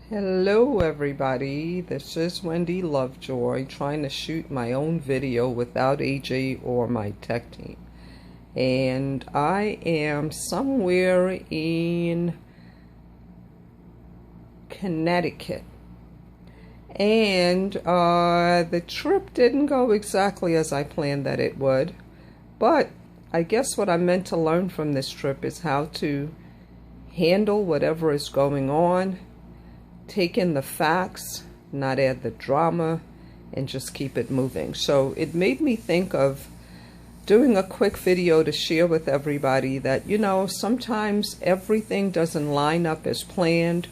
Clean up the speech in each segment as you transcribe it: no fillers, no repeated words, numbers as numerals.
Hello everybody, this is Wendy Lovejoy trying to shoot my own video without AJ or my tech team. And I am somewhere in Connecticut. And the trip didn't go exactly as I planned that it would. But I guess what I'm meant to learn from this trip is how to handle whatever is going on, take in the facts, not add the drama, and just keep it moving. So it made me think of doing a quick video to share with everybody that, sometimes everything doesn't line up as planned.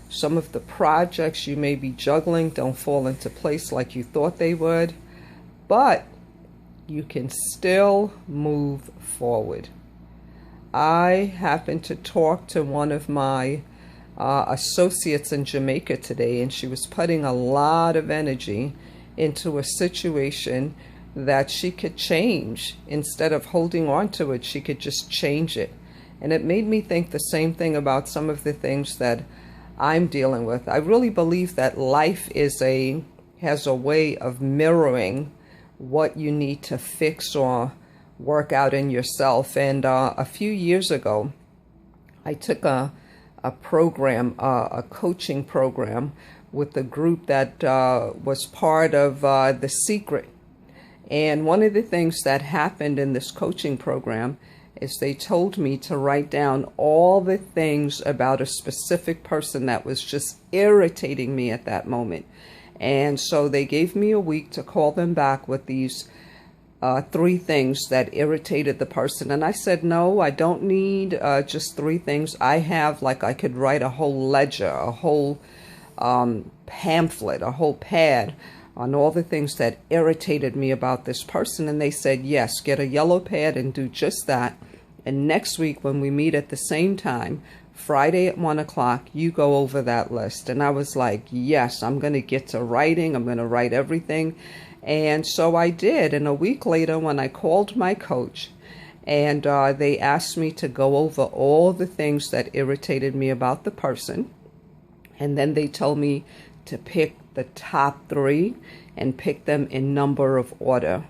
Some of the projects you may be juggling don't fall into place like you thought they would, but you can still move forward. I happened to talk to one of my associates in Jamaica today, and she was putting a lot of energy into a situation that she could change. Instead of holding on to it, she could just change it. And it made me think the same thing about some of the things that I'm dealing with. I really believe that life has a way of mirroring what you need to fix or work out in yourself. And a few years ago, I took a coaching program with a group that was part of The Secret. And one of the things that happened in this coaching program is they told me to write down all the things about a specific person that was just irritating me at that moment. And so they gave me a week to call them back with these 3 things that irritated the person. And I said, no, I don't need just 3 things. I could write a whole ledger, a whole pamphlet, a whole pad on all the things that irritated me about this person. And they said, yes, get a yellow pad and do just that. And next week when we meet at the same time, Friday at 1 o'clock, you go over that list. And I was like, yes, I'm going to get to writing. I'm going to write everything. And so I did. And a week later, when I called my coach and they asked me to go over all the things that irritated me about the person, and then they told me to pick the top 3 and pick them in number of order.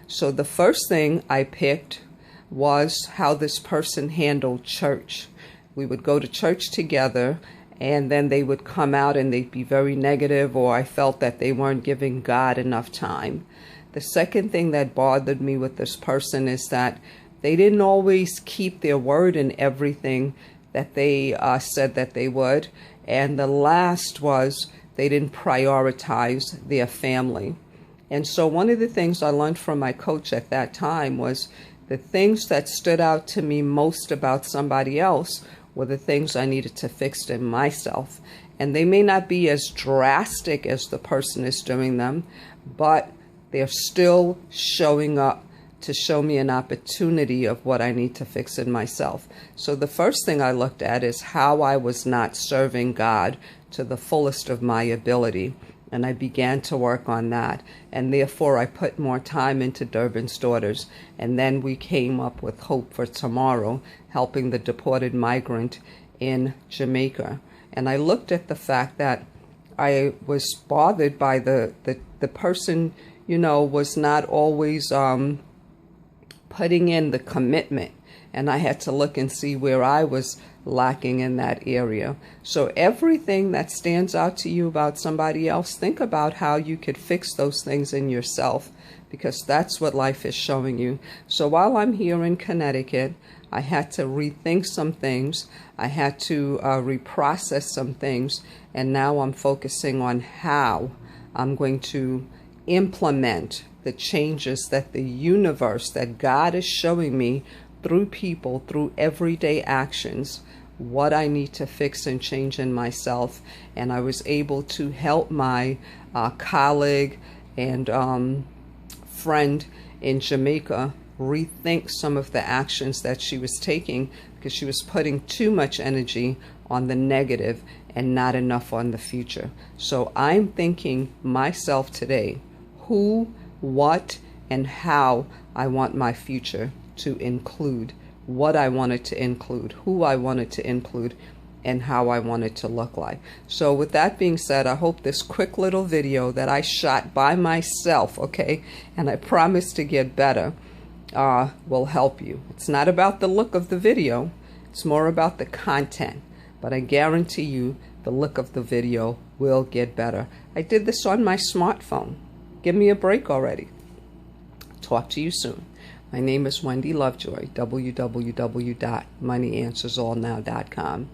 So the first thing I picked was how this person handled church. We would go to church together, and then they would come out and they'd be very negative, or I felt that they weren't giving God enough time. The second thing that bothered me with this person is that they didn't always keep their word in everything that they said that they would. And the last was they didn't prioritize their family. And so one of the things I learned from my coach at that time was the things that stood out to me most about somebody else were the things I needed to fix in myself. And they may not be as drastic as the person is doing them, but they're still showing up to show me an opportunity of what I need to fix in myself. So the first thing I looked at is how I was not serving God to the fullest of my ability. And I began to work on that. And therefore, I put more time into Durbin's Daughters. And then we came up with Hope for Tomorrow, helping the deported migrant in Jamaica. And I looked at the fact that I was bothered by the person, was not always putting in the commitment. And I had to look and see where I was lacking in that area. So everything that stands out to you about somebody else, think about how you could fix those things in yourself, because that's what life is showing you. So while I'm here in Connecticut, I had to rethink some things. I had to reprocess some things. And now I'm focusing on how I'm going to implement the changes that the universe, that God is showing me through people, through everyday actions, what I need to fix and change in myself. And I was able to help my colleague and friend in Jamaica rethink some of the actions that she was taking, because she was putting too much energy on the negative and not enough on the future. So I'm thinking myself today, who, what, and how I want my future to include, what I wanted to include, who I wanted to include, and how I want it to look like. So with that being said, I hope this quick little video that I shot by myself, okay, and I promise to get better, will help you. It's not about the look of the video, it's more about the content, but I guarantee you the look of the video will get better. I did this on my smartphone. Give me a break already. Talk to you soon. My name is Wendy Lovejoy, www.moneyanswersallnow.com.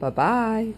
Bye-bye.